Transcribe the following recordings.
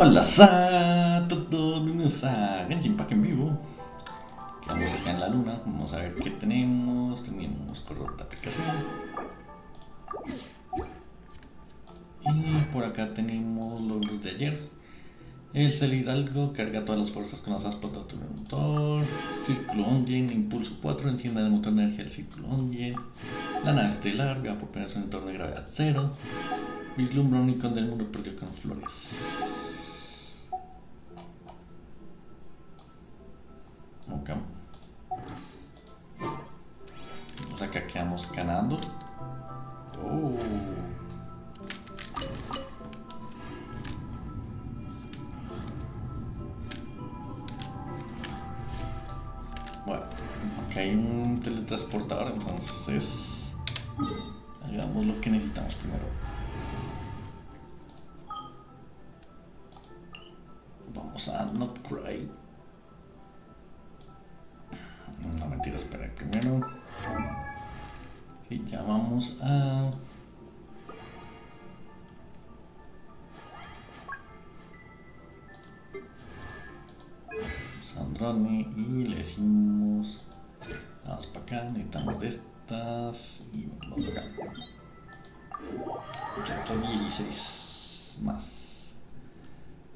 Hola a todos, bienvenidos a Genshin Impact en vivo. Quedamos acá en la luna, vamos a ver qué tenemos. Tenemos correo de aplicación. Y por acá tenemos logros de ayer. El salir algo, carga todas las fuerzas con las aspas de tu motor. Círculo Ongen, impulso 4, encienda el motor de energía del círculo Ongen. La nave estelar, vea por primera vez un entorno de gravedad 0. Vislumbra un icono del mundo perdido con flores. Ok. Pues acá quedamos ganando. Oh. Bueno, acá hay un teletransportador, entonces hagamos lo que necesitamos primero. Vamos a not cry. No, mentira, espera primero. Sí, ya vamos a... Sandrone y le decimos... Vamos para acá, necesitamos de estas y vamos para acá. 116 más.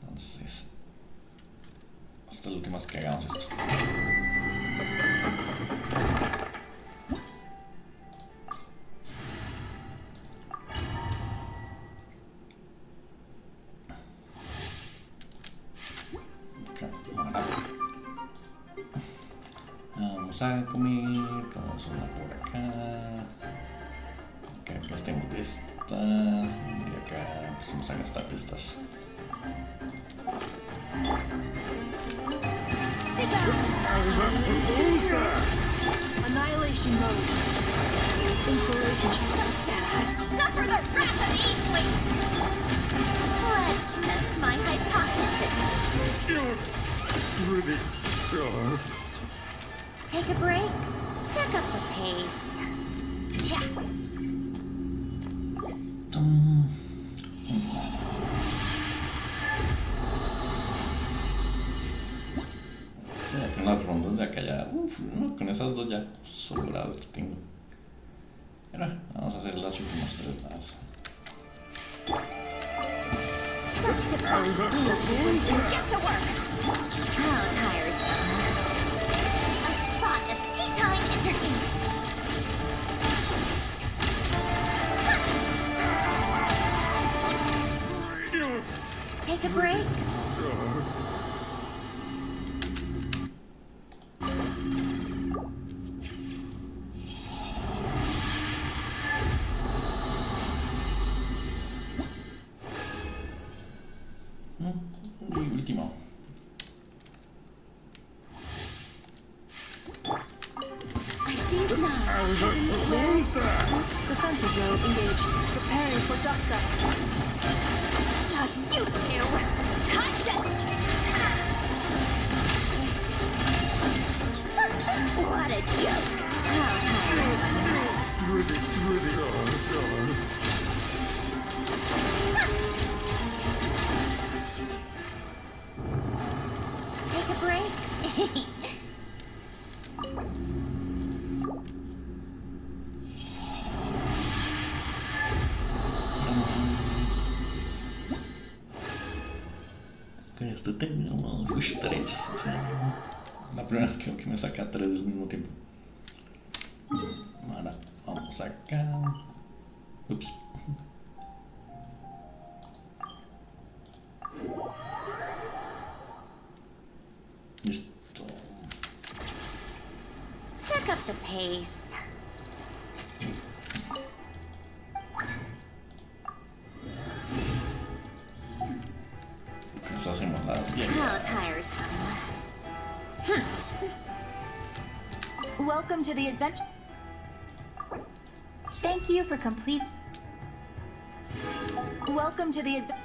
Entonces... hasta la última vez que hagamos esto. Vamos a comer, vamos una por acá. Acá estemos de estas y acá empezamos a gastar de estas. Annihilation mode. Installation. Suffer the wrath of Eastling! Let's test my hypothesis. You're pretty sure. Take a break. Pick up the pace. Check. Unas rondas de acá ya, no, con esas dos ya sobrados que tengo. Pero vamos a hacer las últimas tres más. Such diplomacy. Get to work. How tiresome. A spot of tea time entertainment. You're Take a break. sure. Y último. I think not. Defensive mode engaged. Preparing for dust up. Not you two. Time to... What a joke. How tiresome. Pretty sure. Take a break. Con esto terminamos. Uy, 3. O sea, la primera vez que me saca 3 al mismo tiempo. Ahora vamos acá. Ups. Listo. Pick up the pace. Pues hacemos la bien. How tiresome. Welcome to the adventure. Thank you for complete. Welcome to the adventure.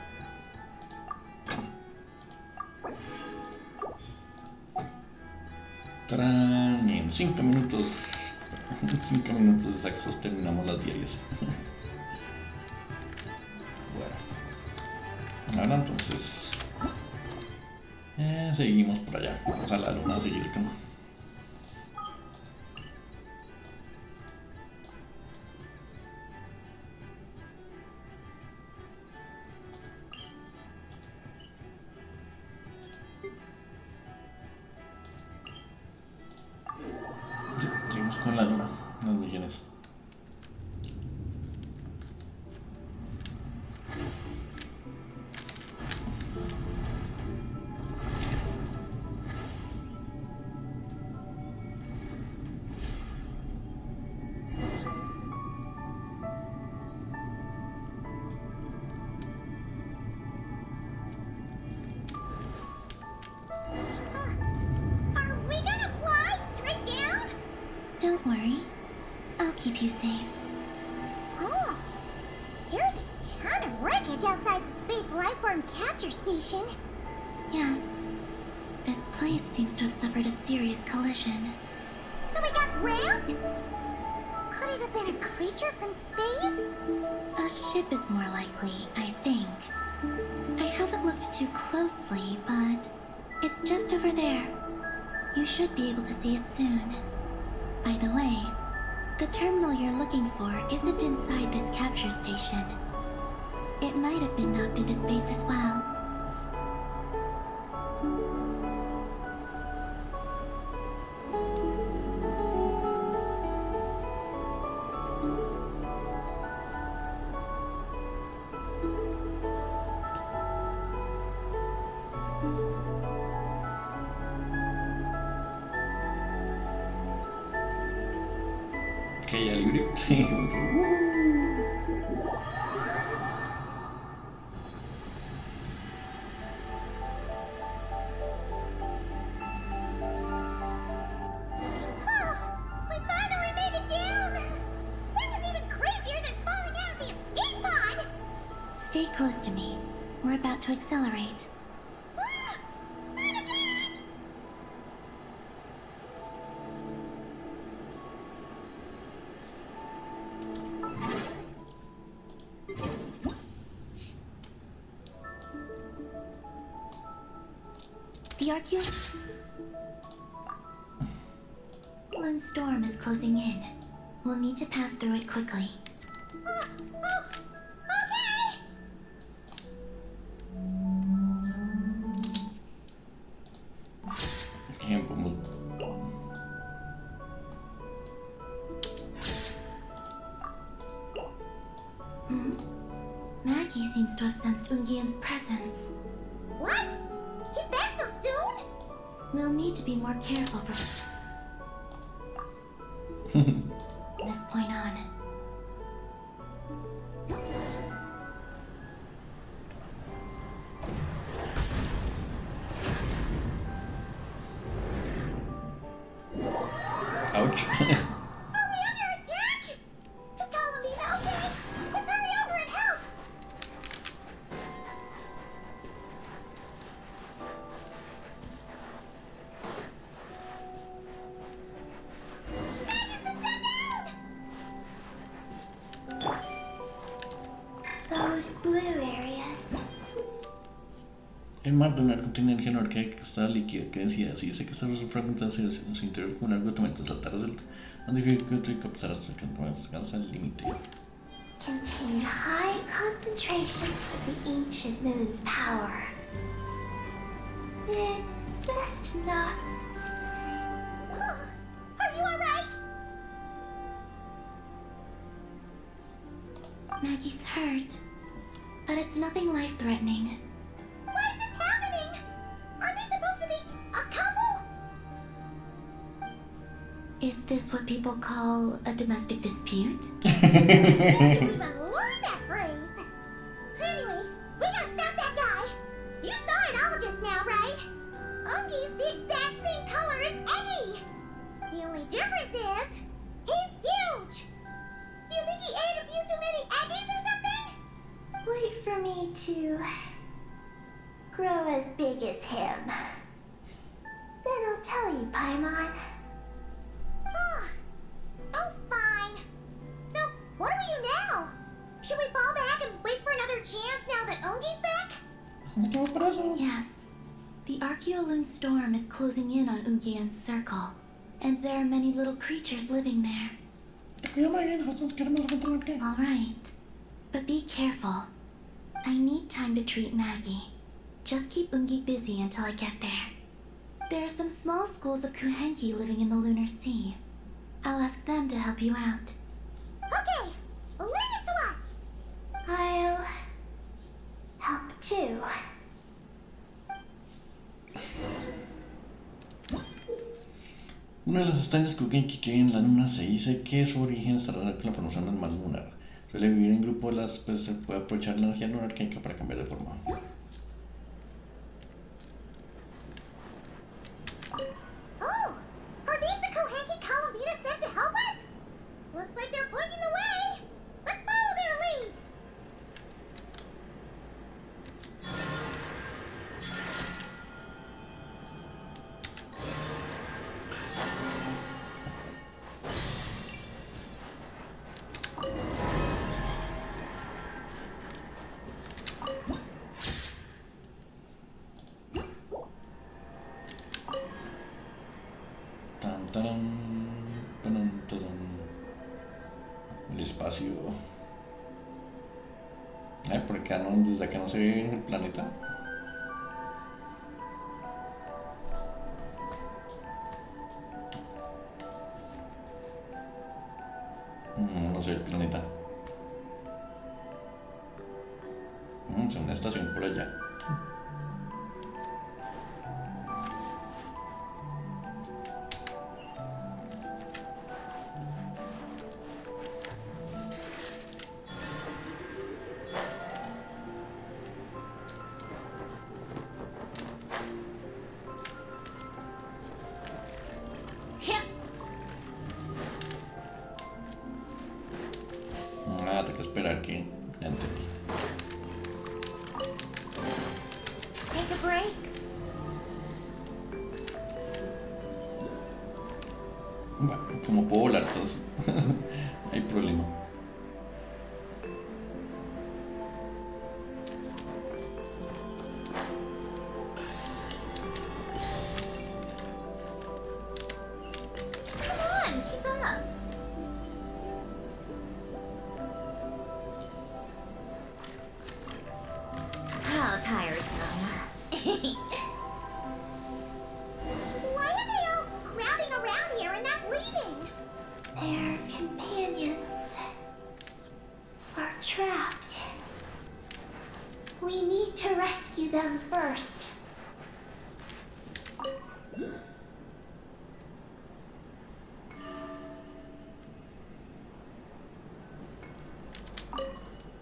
Y en 5 minutos, 5 minutos exactos terminamos las diarias. Bueno, ahora entonces Seguimos por allá. Vamos a la luna a seguir con... Seguimos con la luna, los millones. Are we gonna fly straight down? Don't worry. I'll keep you safe. Oh, here's a ton of wreckage outside the space lifeform capture station. Yes. This place seems to have suffered a serious collision. So we got rammed? Could it have been a creature from space? A ship is more likely, I think. I haven't looked too closely, but it's just over there. You should be able to see it soon. By the way, the terminal you're looking for isn't inside this capture station. It might have been knocked into space as well. Que ya libre. We finally made it down! That was even crazier than falling out of the escape pod! Stay close to me. We're about to accelerate. Not again! The Arcu... Lone storm is closing in. We'll need to pass through it quickly. Okay! Podemos... Maggie seems to have sensed Ungian's presence. What? He's back so soon? We'll need to be more careful from this point on. Ouch. Are we under attack? Is Columnina okay? Let's hurry over and help! Maggie's been shut down! Those blue areas. El mar lunar contiene energía energética que está líquida, que decía, si sé que estas fragmentos se hacen en su interior con algo de tormenta saltar hacia el antificio y captar hasta que no alcanza el límite. Contain high concentrations of the ancient moon's power. It's best not. Are you alright? Maggie's hurt, but it's nothing life-threatening. Why is this happening? Aren't they supposed to be a couple? Is this what people call a domestic dispute? Didn't even learn that phrase. Anyway, we gotta stop that guy. You saw it all just now, right? Ungi's the exact same color as Eggy. The only difference is he's huge. You think he ate a few too many Eggies or something? Wait for me to grow as big as him. Then I'll tell you, Paimon. Oh, fine. So, what do we do now? Should we fall back and wait for another chance now that Ungi's back? Yes. The Archeoloon storm is closing in on Ugian's circle, and there are many little creatures living there. All right, but be careful. I need time to treat Maggie. Just keep Ungi busy until I get there. There are some small schools of Kuuhenki living in the Lunar Sea. I'll ask them to help you out. Okay, leave it to us. I'll help too. Una de las extrañas Kuuhenki que hay en la luna se dice que su origen estará con la formación del mar lunar. Suele vivir en grupo, pues se puede aprovechar la energía lunar que para cambiar de forma. Oh, are these the Kuuhenki Calamita sent to help us? Looks like they're pointing the way. Let's follow their lead. Tan, taran, taran, taran. El espacio. Ay, por acá no, desde acá no se ve el planeta. No, no se ve el planeta. Es una estación por allá. Ah, tengo que esperar que ya entendí. Take a break. Bueno, como puedo volar, entonces hay problema. Come on, keep up. How tiresome. Why are they all crowding around here and not leaving? Their companions are trapped. We need to rescue them first.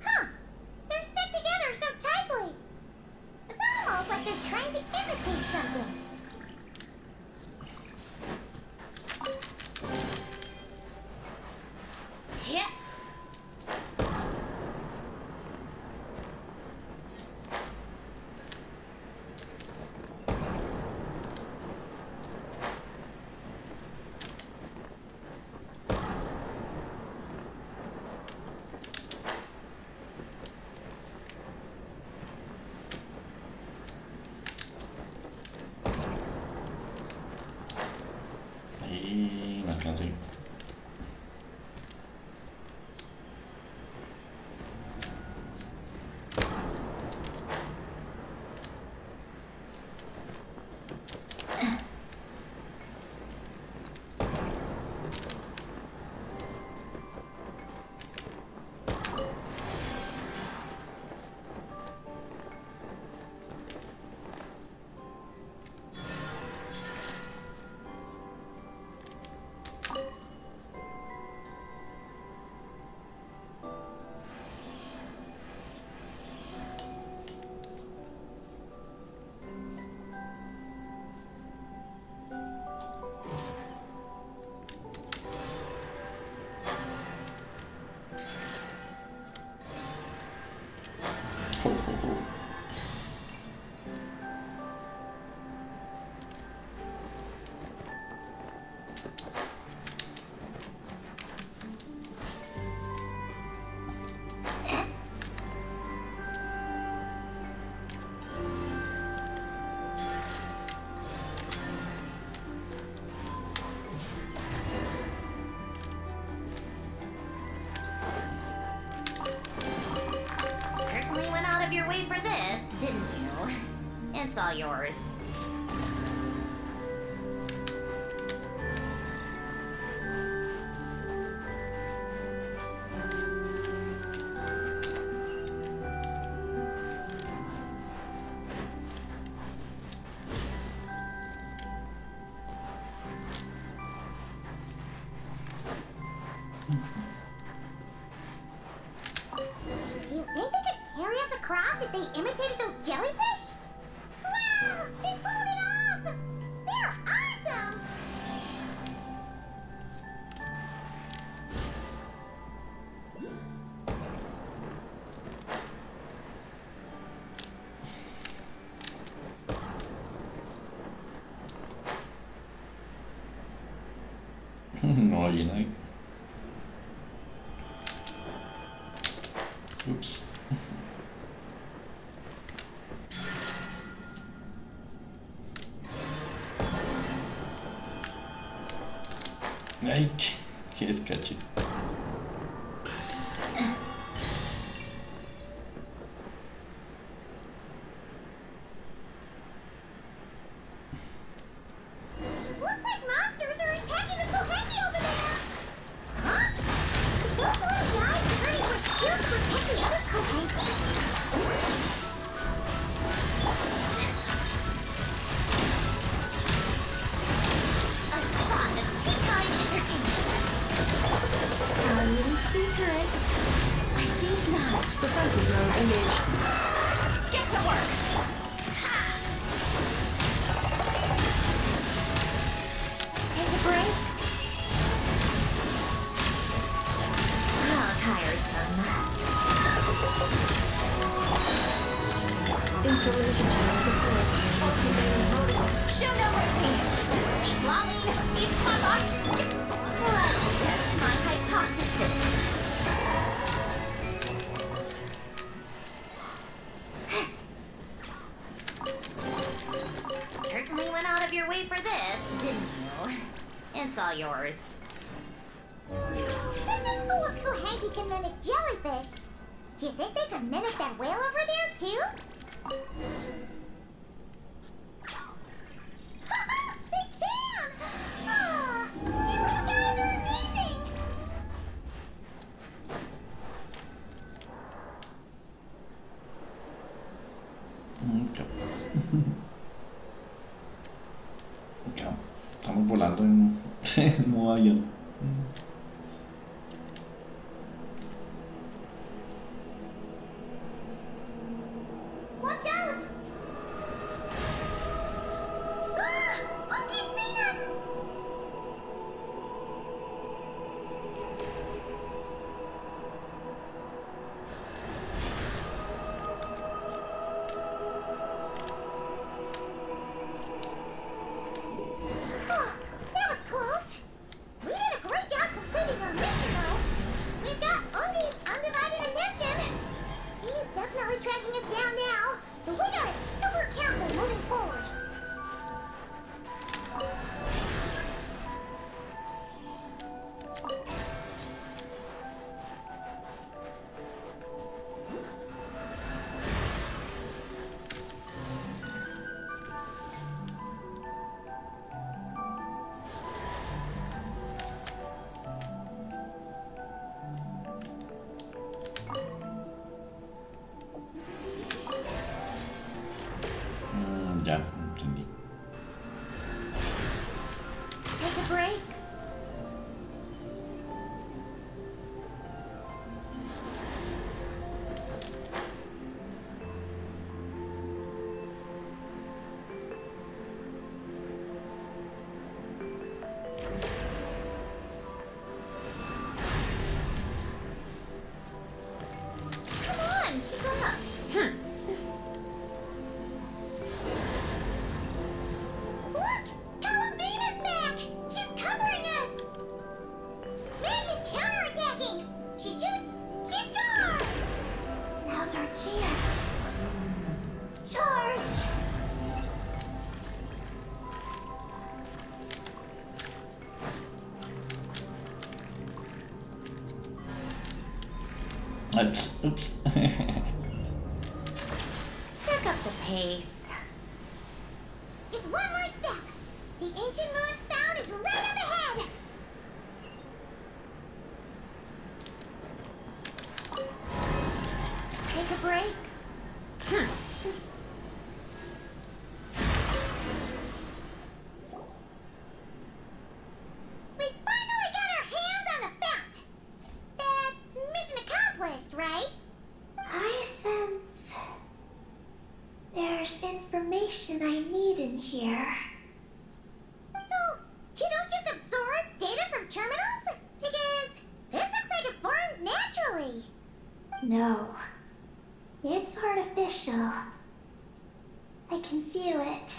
Huh. They're stuck together so tightly. It's almost like they're trying to imitate something. Yeah. wait for this, didn't you? It's all yours. Do you think they could carry us across if they imitated those jellyfish? Wow! They pulled it off! They're awesome! No hay nadie. Ups. Ay, qué escache. Looks like monsters are attacking the Kuuhenki over there! Huh? Those little guys turning for shields to protect the other Kuuhenki? A spot of tea time entertainment. Tea time? I think not. Defensive mode engaged. Get to work! Ha! Take a break? Oh, tiresome. Installation channel deployed. Activating mode. Show no mercy! He's lolling, he's clever! Let's test my hypothesis. Certainly went out of your way for this, didn't you? It's all yours. Since the school of Kuuhenki can mimic jellyfish, do you think they could mimic that whale over there, too? They can! Ah, these little guys are amazing! Ya. Ya. Estamos volando en modo avión. Watch out! Ah! Unky's seen us! Oh, that was close. We did a great job completing our mission, though. We've got Unky's undivided attention. He's definitely tracking us down now, so we gotta be super careful moving forward. Ya, entendí. Take a break. Come on, keep up. Look! Columbina's back! She's covering us! Maggie's counterattacking! She shoots! She scores! Now's our chance! Charge! Oops, oops. the pace. Just one more step. The ancient moon's found is right up ahead. Take a break. We finally got our hands on the fount. That's mission accomplished, right? I sense there's information I need in here. So, you don't just absorb data from terminals? Because this looks like it formed naturally. No, it's artificial. I can feel it.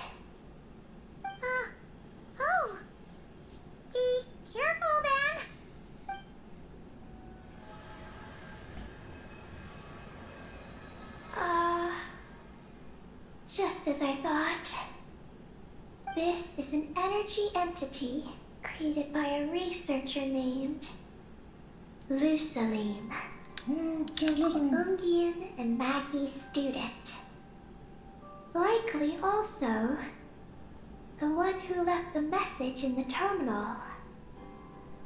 Oh. Be careful then. Just as I thought. This is an energy entity created by a researcher named Lusalim, Ungian and Maggie's student. Likely also the one who left the message in the terminal.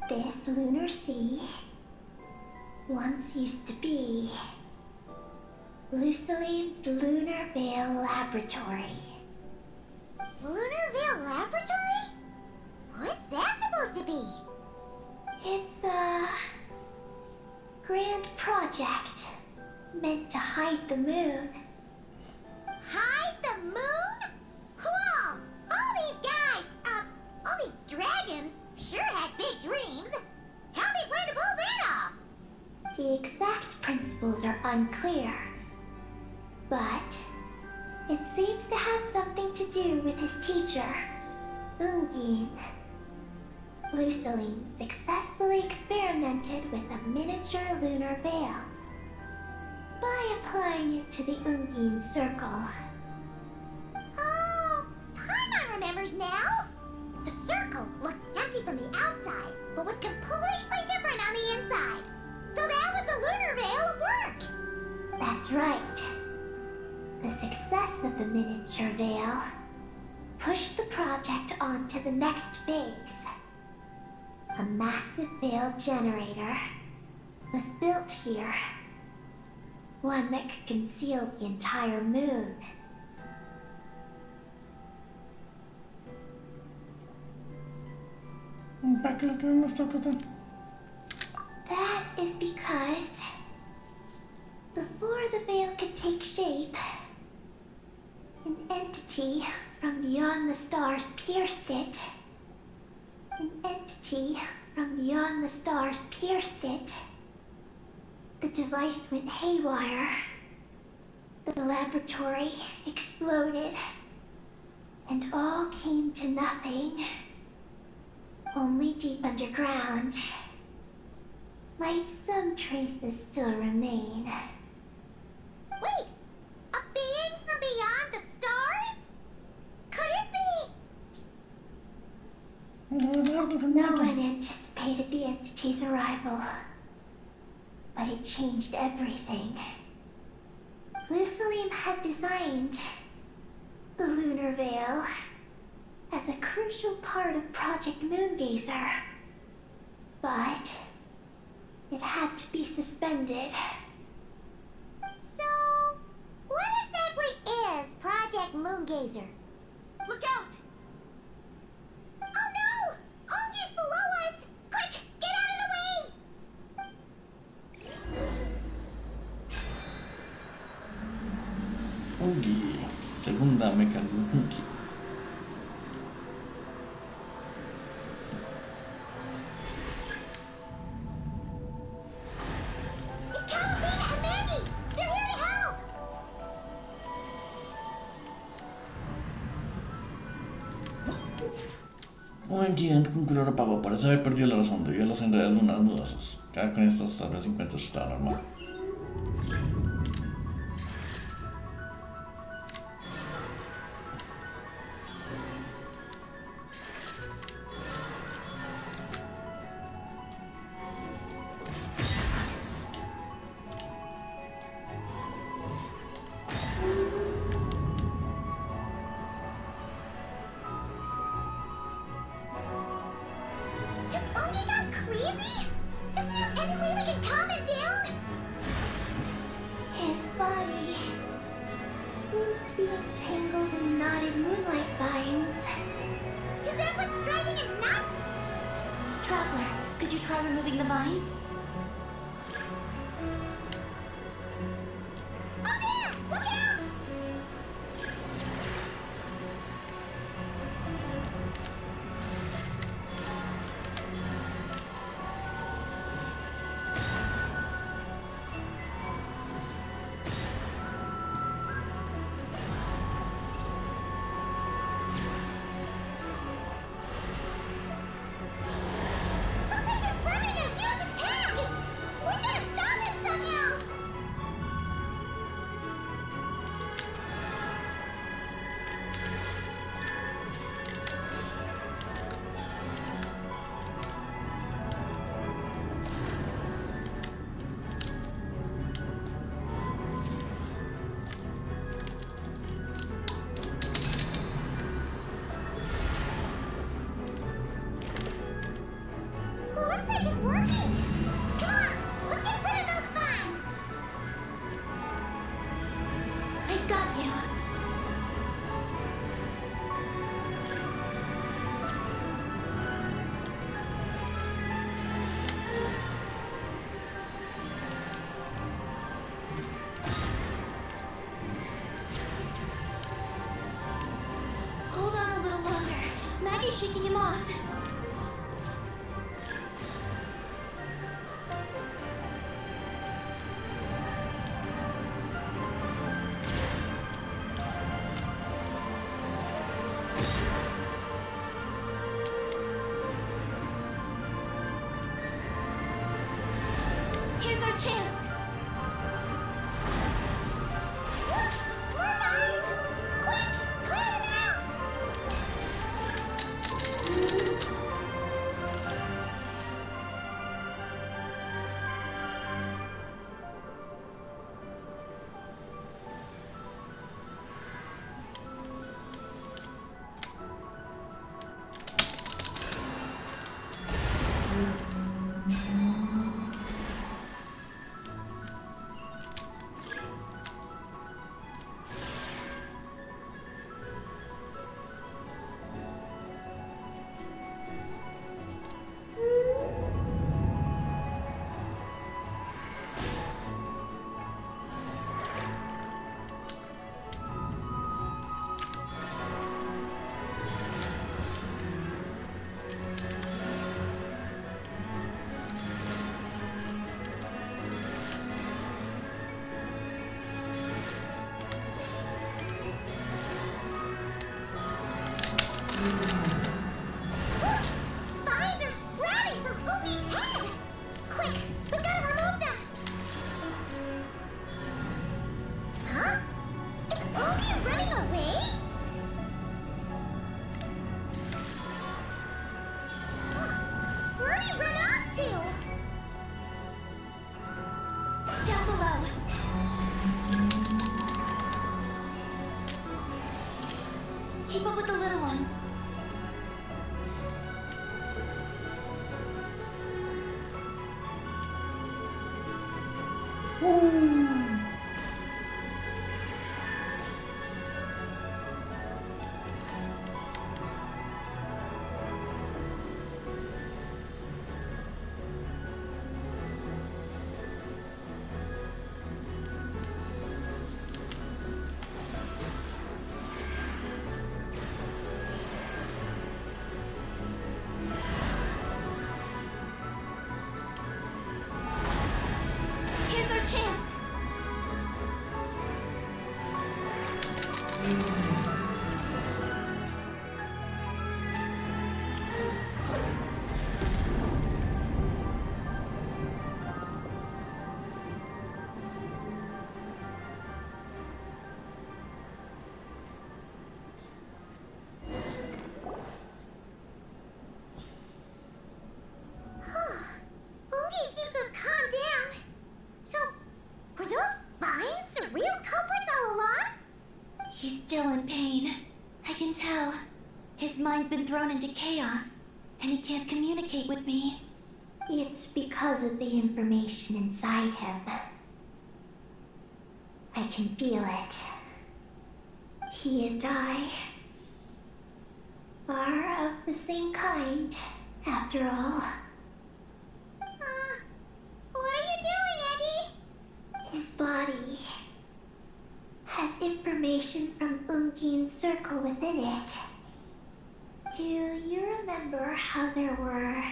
This lunar sea once used to be Lusalim's Lunar Veil Laboratory. Lunar Veil Laboratory? What's that supposed to be? It's a grand project meant to hide the moon. Hide the moon? Whoa! All these guys, all these dragons sure had big dreams. How they plan to pull that off? The exact principles are unclear, but it seems to have something to do with his teacher, Ungin. Lusalim successfully experimented with a miniature lunar veil by applying it to the Ungin circle. Oh, Paimon remembers now. The circle looked empty from the outside, but was completely different on the inside. So that was the lunar veil at work. That's right. The success of the miniature veil pushed the project on to the next phase. A massive veil generator was built here. One that could conceal the entire moon. That is because before the veil could take shape, an entity from beyond the stars pierced it. An entity from beyond the stars pierced it. The device went haywire. The laboratory exploded. And all came to nothing. Only deep underground might some traces still remain. Wait, a being from beyond the stars? Could it be? No one anticipated the entity's arrival, but it changed everything. Lusalim had designed the lunar veil as a crucial part of Project Moongazer, but it had to be suspended. So, what exactly is Project Moongazer? Look out! Oh no! Ungi's below us! Quick, get out of the way! Ungi, segunda mecha Ungi. It's Calabina and Maggie! They're here to help! Un incidente con color opaco parece haber perdido la razón debido a las enredaderas lunares nudosas. Cada con estas tablas encuentra su estado normal. Try removing the vines. Up there! Look out! Looks like he's running a huge attack! We gotta stop him somehow! Looks like it's working! Come on! Let's get rid of those vines! I've got you. Hold on a little longer. Maggie's shaking him off. Here's our chance. Look! More vines! Quick! Clear them out! Vines are sprouting from Umi's head! Quick! We gotta remove them! Huh? Is Umi running away? Where'd he run off to? Down below. Keep up with the little ones. Here's our chance. Umi seems to have calmed down. So, were those vines the real culprits all along? He's still in pain. I can tell. His mind's been thrown into chaos, and he can't communicate with me. It's because of the information inside him. I can feel it. He and I are of the same kind, after all. information from Ungin's circle within it. Do you remember how there were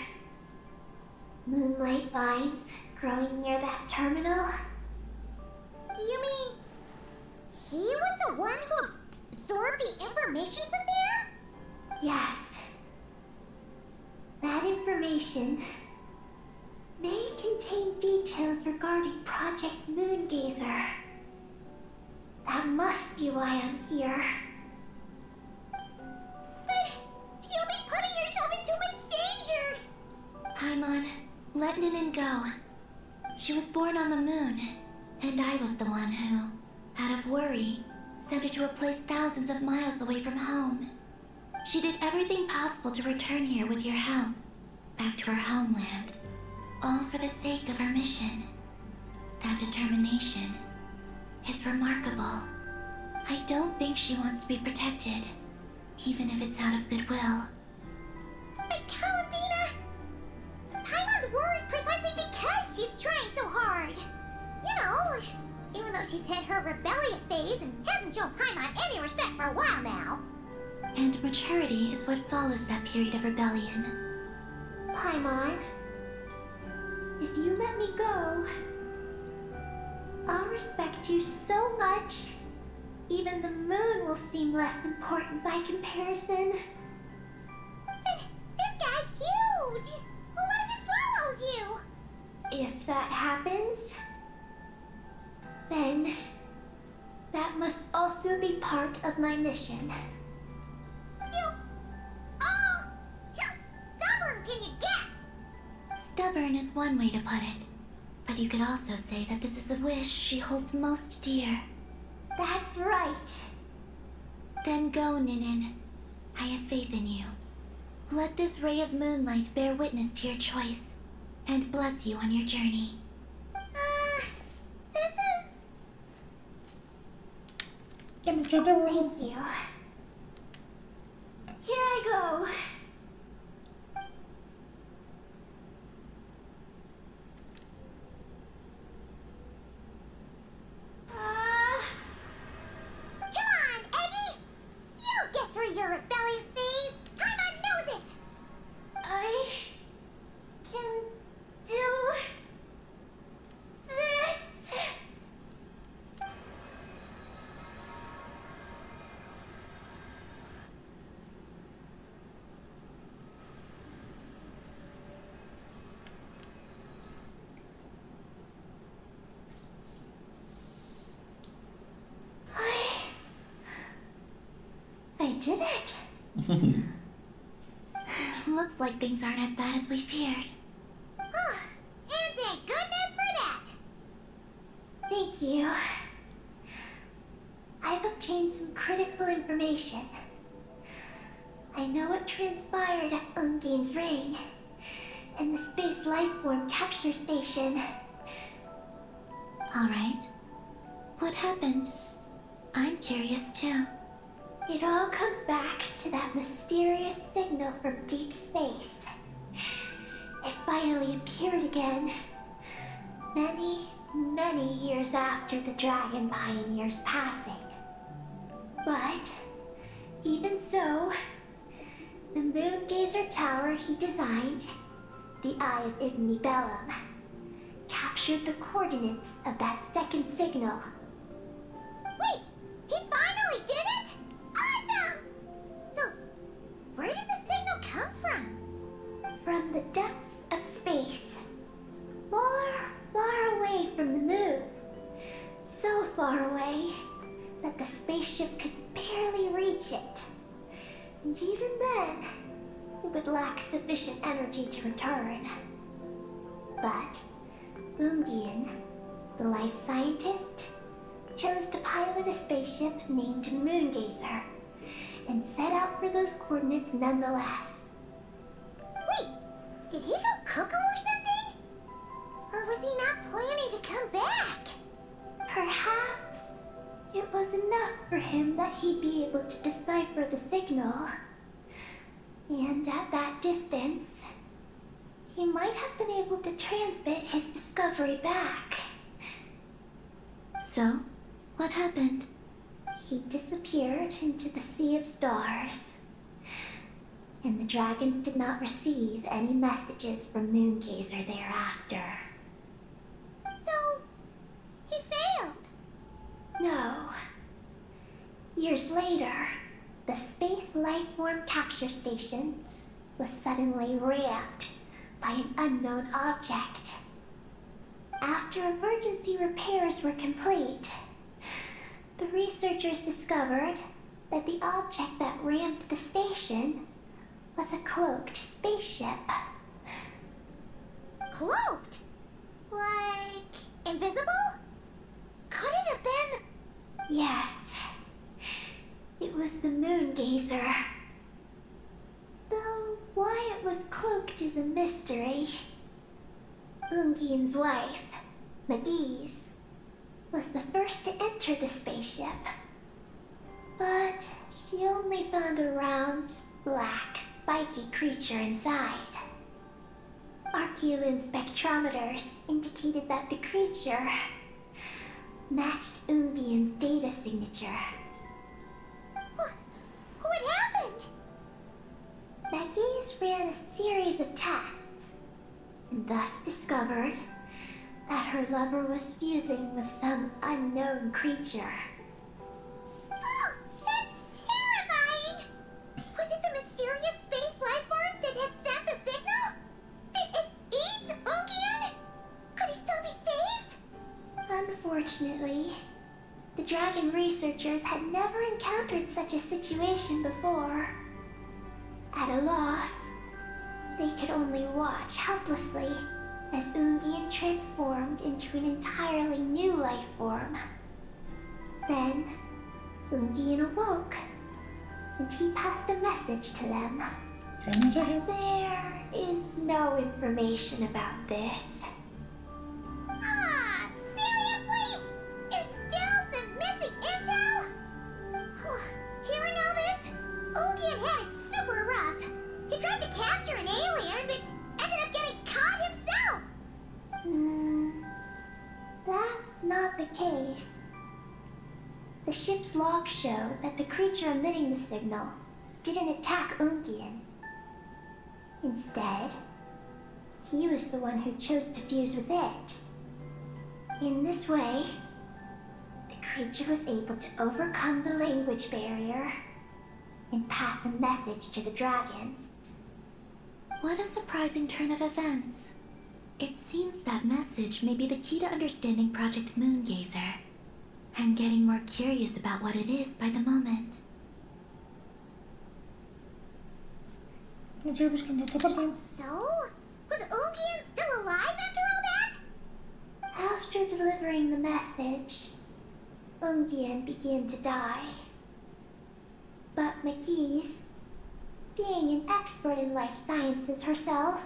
moonlight vines growing near that terminal? You mean he was the one who absorbed the information from there? Yes. That information may contain details regarding Project Moongazer. That must be why I'm here. But you'll be putting yourself in too much danger! Paimon, let Ninin go. She was born on the moon, and I was the one who, out of worry, sent her to a place thousands of miles away from home. She did everything possible to return here with your help, back to her homeland, all for the sake of her mission. That determination, it's remarkable. I don't think she wants to be protected, even if it's out of goodwill. But Calabina, Paimon's worried precisely because she's trying so hard. You know, even though she's hit her rebellious phase and hasn't shown Paimon any respect for a while now. And maturity is what follows that period of rebellion. Paimon, if you let me go, I'll respect you so much, even the moon will seem less important by comparison. But this guy's huge! What if it swallows you? If that happens, then that must also be part of my mission. How stubborn can you get? Stubborn is one way to put it, but you could also say that this is a wish she holds most dear. That's right. Then go, Ninin. I have faith in you. Let this ray of moonlight bear witness to your choice, and bless you on your journey. This is... Thank you. Here I go. Come on, Eggy! You'll get through your rebellious phase! Paimon knows it! I can do this. I did it. Looks like things aren't as bad as we feared. And thank goodness for that! Thank you. I've obtained some critical information. I know what transpired at Ungin's ring and the space lifeform capture station. All right. What happened? I'm curious too. It all comes back to that mysterious signal from deep space. It finally appeared again, many years after the Dragon Pioneer's passing. But, even so, the Moongazer Tower he designed, the Eye of Ibn Bellum, captured the coordinates of that second signal. Wait! He finally did it?! Awesome! So, where did the signal come from? From the depths of space, far away from the moon. So far away that the spaceship could barely reach it. And even then, it would lack sufficient energy to return. But Ungien, the life scientist, chose to pilot a spaceship named Moongazer and set out for those coordinates nonetheless. Wait, did he go cuckoo or something? Or was he not planning to come back? Perhaps it was enough for him that he'd be able to decipher the signal. And at that distance, he might have been able to transmit his discovery back. So, what happened? he disappeared into the sea of stars. And the dragons did not receive any messages from Moongazer thereafter. So, he failed. No. Years later, the Space Lifeform Capture Station was suddenly ramped by an unknown object. After emergency repairs were complete, the researchers discovered that the object that ramped the station was a cloaked spaceship. Cloaked? Like, invisible? Could it have been... Yes, it was the Moongazer. Though why it was cloaked is a mystery. Ungian's wife, McGee's, was the first to enter the spaceship. But she only found a round, black, spiky creature inside. Archeolune spectrometers indicated that the creature matched Ungian's data signature. What happened? McGee's ran a series of tests, and thus discovered that her lover was fusing with some unknown creature. Oh, that's terrifying! Was it the mysterious space lifeform that had sent the signal? Did it eat Ungian? Could he still be saved? Unfortunately, the dragon researchers had never encountered such a situation before. At a loss, they could only watch helplessly as Ungian transformed into an entirely new life form. Then, Ungian awoke, and he passed a message to them. There is no information about this. Ah, seriously? There's still some missing intel? Hearing all this, Ungian had it super rough. He tried to capture an alien, but ended up getting caught himself. That's not the case. The ship's logs show that the creature emitting the signal didn't attack Ungian. Instead, he was the one who chose to fuse with it. In this way, the creature was able to overcome the language barrier and pass a message to the dragons. What a surprising turn of events. It seems that message may be the key to understanding Project Moongazer. I'm getting more curious about what it is by the moment. Sigue buscando otra parte. So, was Ungian still alive after all that? After delivering the message, Ungian began to die. But McGee's, being an expert in life sciences herself,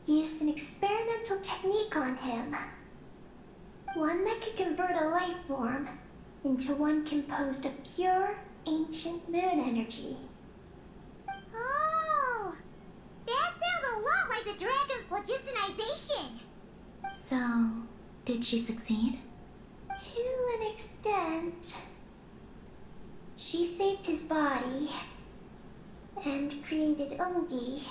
used an experimental technique on him. One that could convert a life form into one composed of pure, ancient moon energy. Oh, that sounds a lot like the dragon's phlogistonization. So, did she succeed? To an extent. She saved his body and created Ungi,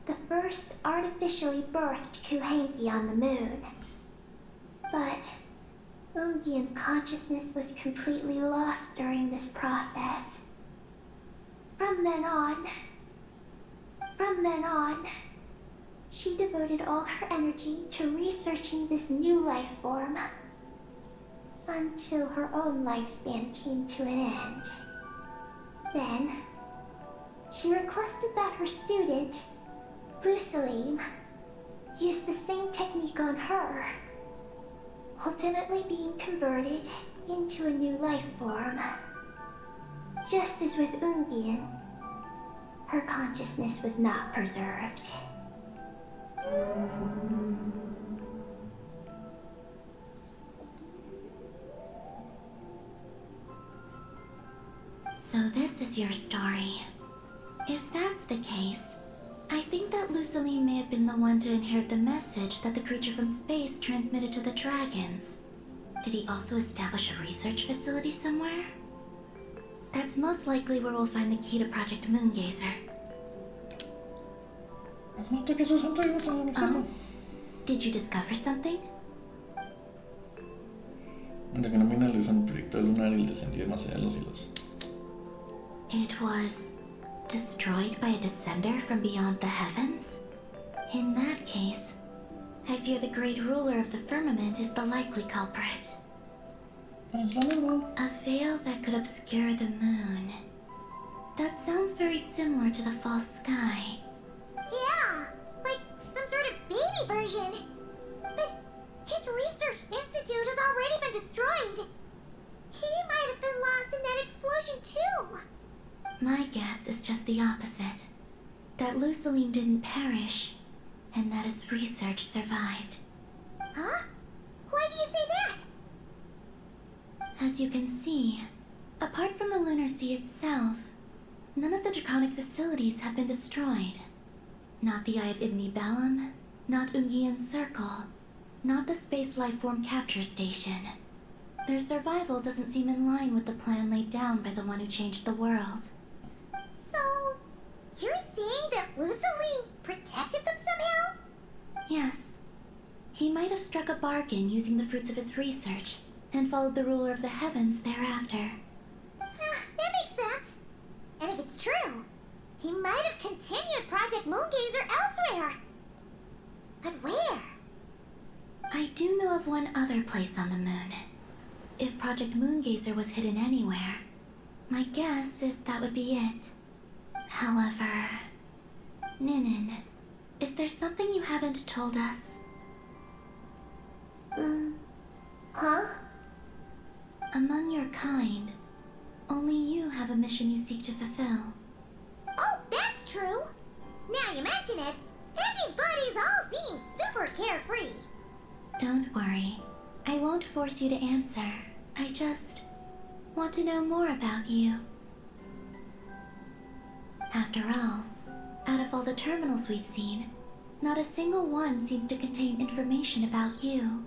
the first artificially birthed Kuuhenki on the moon. But Ungian's consciousness was completely lost during this process. From then on, she devoted all her energy to researching this new life form until her own lifespan came to an end. Then, she requested that her student, Lusalim, use the same technique on her, ultimately being converted into a new life form. Just as with Ungian, her consciousness was not preserved. So this is your story. If that's the case, I think that Lusaline may have been the one to inherit the message that the creature from space transmitted to the dragons. Did he also establish a research facility somewhere? That's most likely where we'll find the key to Project Moongazer. Oh? Did you discover something? La economía realizó un proyecto lunar y el descendió más allá de los cielos. It was destroyed by a descender from beyond the heavens? In that case, I fear the great ruler of the firmament is the likely culprit. A veil that could obscure the moon. That sounds very similar to the false sky. Yeah, like some sort of baby version. But his research institute has already been destroyed. He might have been lost in that explosion too. My guess is just the opposite. That Luceline didn't perish, and that his research survived. Huh? Why do you say that? As you can see, apart from the Lunar Sea itself, none of the draconic facilities have been destroyed. Not the Eye of Ibni Bellum, not Ungian Circle, not the Space Lifeform Capture Station. Their survival doesn't seem in line with the plan laid down by the one who changed the world. So, you're saying that Luceline protected them somehow? Yes. He might have struck a bargain using the fruits of his research, and followed the ruler of the heavens thereafter. That makes sense. And if it's true, he might have continued Project Moongazer elsewhere. But where? I do know of one other place on the moon. If Project Moongazer was hidden anywhere, my guess is that would be it. However, Ninin, is there something you haven't told us? Huh? Among your kind, only you have a mission you seek to fulfill. Oh, that's true. Now you mention it, Henry's buddies all seem super carefree. Don't worry. I won't force you to answer. I just want to know more about you. After all, out of all the terminals we've seen, not a single one seems to contain information about you.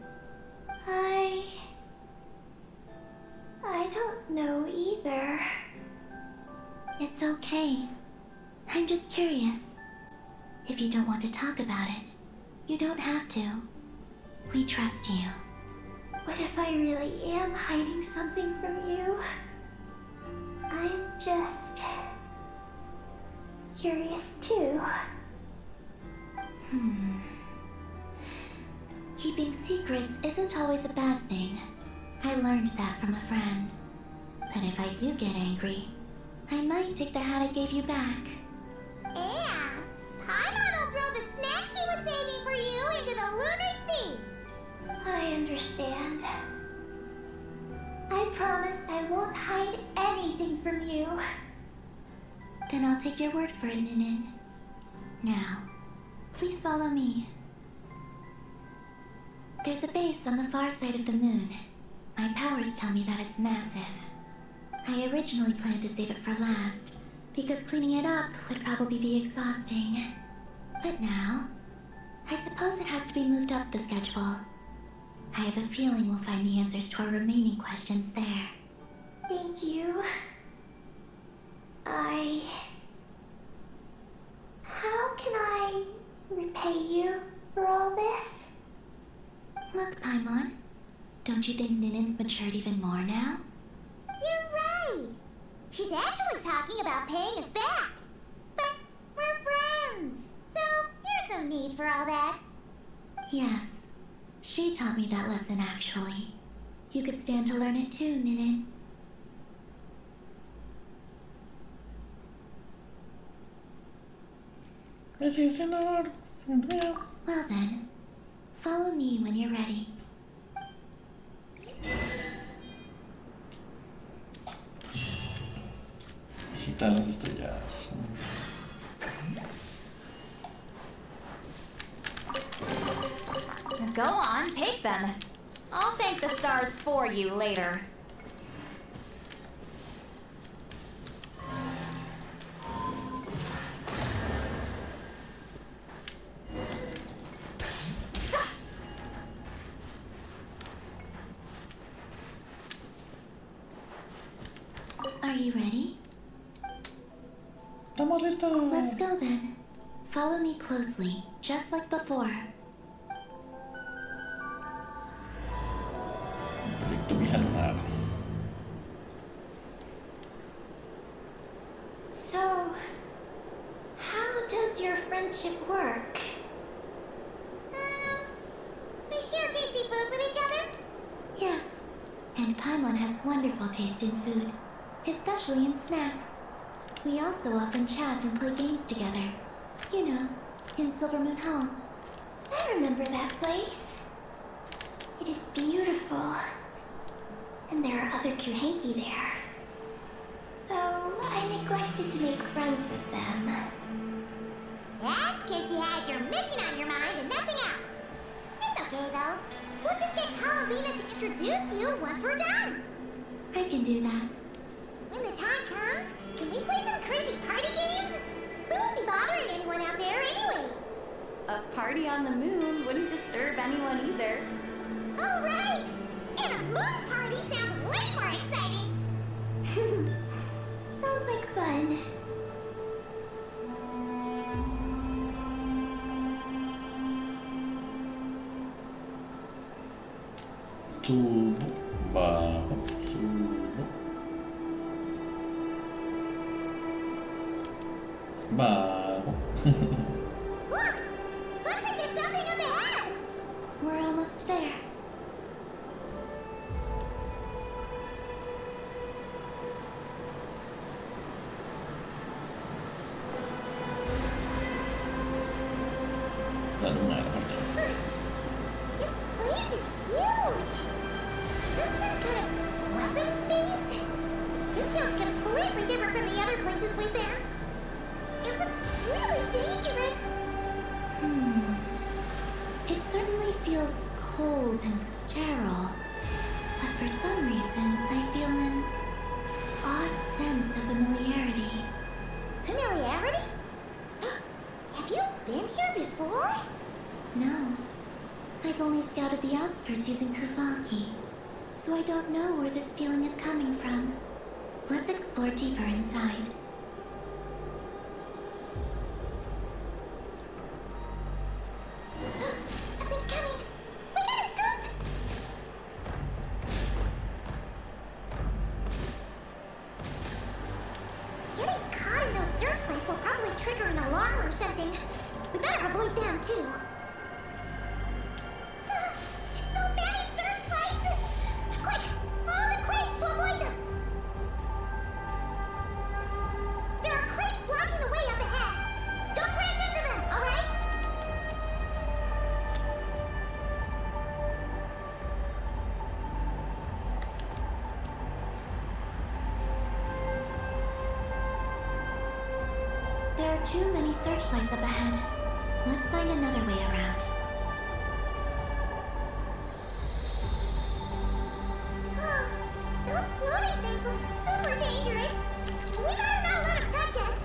I don't know either. It's okay. I'm just curious. If you don't want to talk about it, you don't have to. We trust you. What if I really am hiding something from you? I'm just curious too. Keeping secrets isn't always a bad thing. I learned that from a friend. But if I do get angry, I might take the hat I gave you back. And Paimon will throw the snack she was saving for you into the Lunar Sea. I understand. I promise I won't hide anything from you. Then I'll take your word for it, Ninin. Now, please follow me. There's a base on the far side of the moon. My powers tell me that it's massive. I originally planned to save it for last, because cleaning it up would probably be exhausting. But now, I suppose it has to be moved up the schedule. I have a feeling we'll find the answers to our remaining questions there. Thank you. How can I repay you for all this? Look, Paimon, don't you think Ninin's matured even more now? You're right. She's actually talking about paying us back. But we're friends, so there's no need for all that. Yes, she taught me that lesson actually. You could stand to learn it too, Ninin. Well then, follow me when you're ready. Visita las estrellas. Go on, take them. I'll thank the stars for you later. you ready? ¡Estamos listos! Let's go then. Follow me closely, just like before. Proyecto Vía Lunar. So, how does your friendship work? We share tasty food with each other. Yes. And Paimon has wonderful taste in food, especially in snacks. We also often chat and play games together. You know, in Silvermoon Hall. I remember that place. It is beautiful. And there are other Kuuhenki there. Though I neglected to make friends with them. That's because you had your mission on your mind and nothing else. It's okay though. We'll just get Kalabina to introduce you once we're done. I can do that. When the time comes, can we play some crazy party games? We won't be bothering anyone out there anyway. A party on the moon wouldn't disturb anyone either. Oh, right! And a moon party sounds way more exciting. Sounds like fun. Subo, bajo, subo. Bajo. Look! Looks like there's something up ahead! We're almost there. La luna, la parte. This place is huge! Is this some kind of weapons base? This feels completely different from the other places we've been. It looks really dangerous. It certainly feels cold and sterile. But for some reason, I feel an odd sense of familiarity. Familiarity? Have you been here before? No. I've only scouted the outskirts using Kuuhenki, so I don't know where this feeling is coming from. Let's explore deeper inside. Something's coming! We gotta scoot! Getting caught in those searchlights will probably trigger an alarm or something. We better avoid them too. There's so many searchlights! Quick! Follow the crates to avoid them! There are crates blocking the way up ahead! Don't crash into them, alright? There are too many searchlights up ahead. Let's find another way around. Those floating things look super dangerous. We better not let them touch us.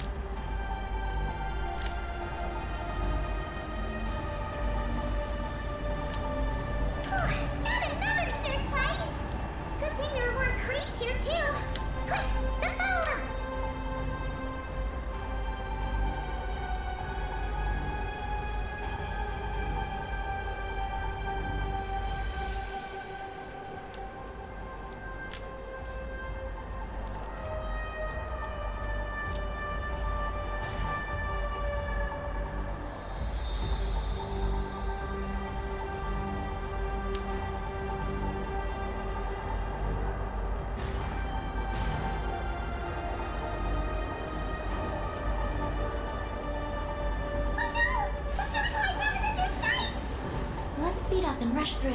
And another searchlight. Good thing there are more crates here too. Quick, let's follow them. Speed up and rush through.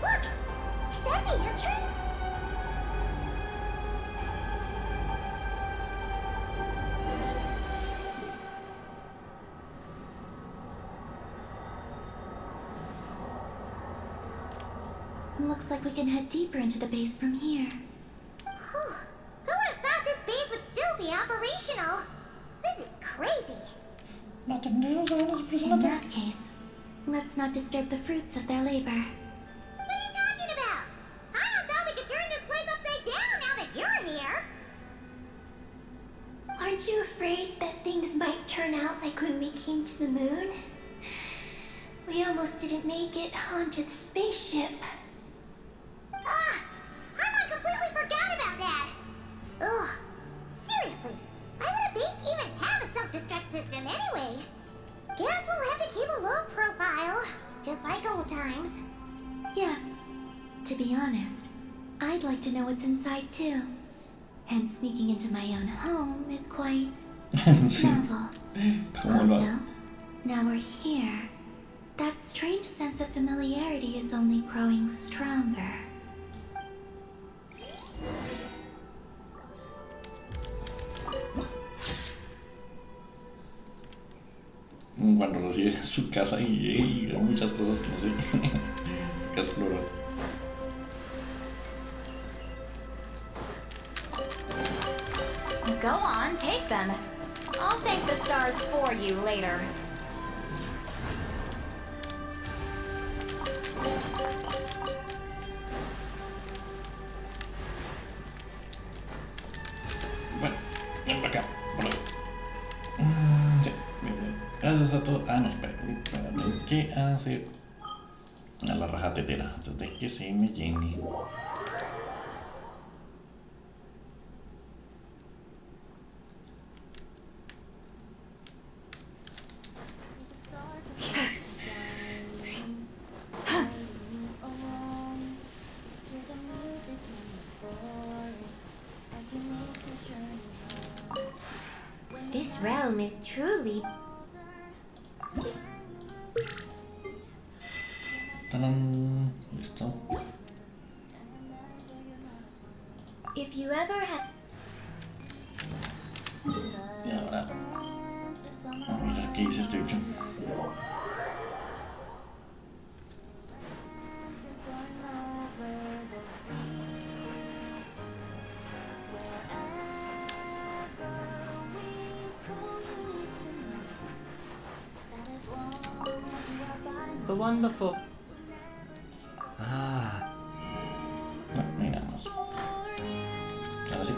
Look! Is that the entrance? Looks like we can head deeper into the base from here. Who would have thought this base would still be operational? This is crazy. In that case, let's not disturb the fruits of their labor. What are you talking about? I thought we could turn this place afraid that things might turn out like when we came to the moon. We almost didn't make it onto the spaceship. Ah! I completely forgot about that! Ugh. Seriously, why would a base even have a self-destruct system anyway? Guess we'll have to keep a low profile, just like old times. Yes. To be honest, I'd like to know what's inside too. And sneaking into my own home is quite Sí. novel. ¿Cómo lo Also, hago? now we're here. That strange sense of familiarity is only growing stronger. Cuando recibe su casa y hay muchas cosas que no sé. Toca explorar. Go on, take them. I'll thank the stars for you later. Bueno, ven para acá, por ahí. Sí, bien, bien. Gracias a todos. Ah, no, espera, tengo que hacer a la raja tetera antes de que se me llene. This realm is truly... ¡Tarán! Listo. If you ever have... Y ahora a mirar qué dice este bicho. The wonderful. Ah. No, no hay nada más. Ahora sí.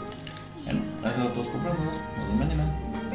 Bueno, gracias a todos por vernos. Nos vemos mañana.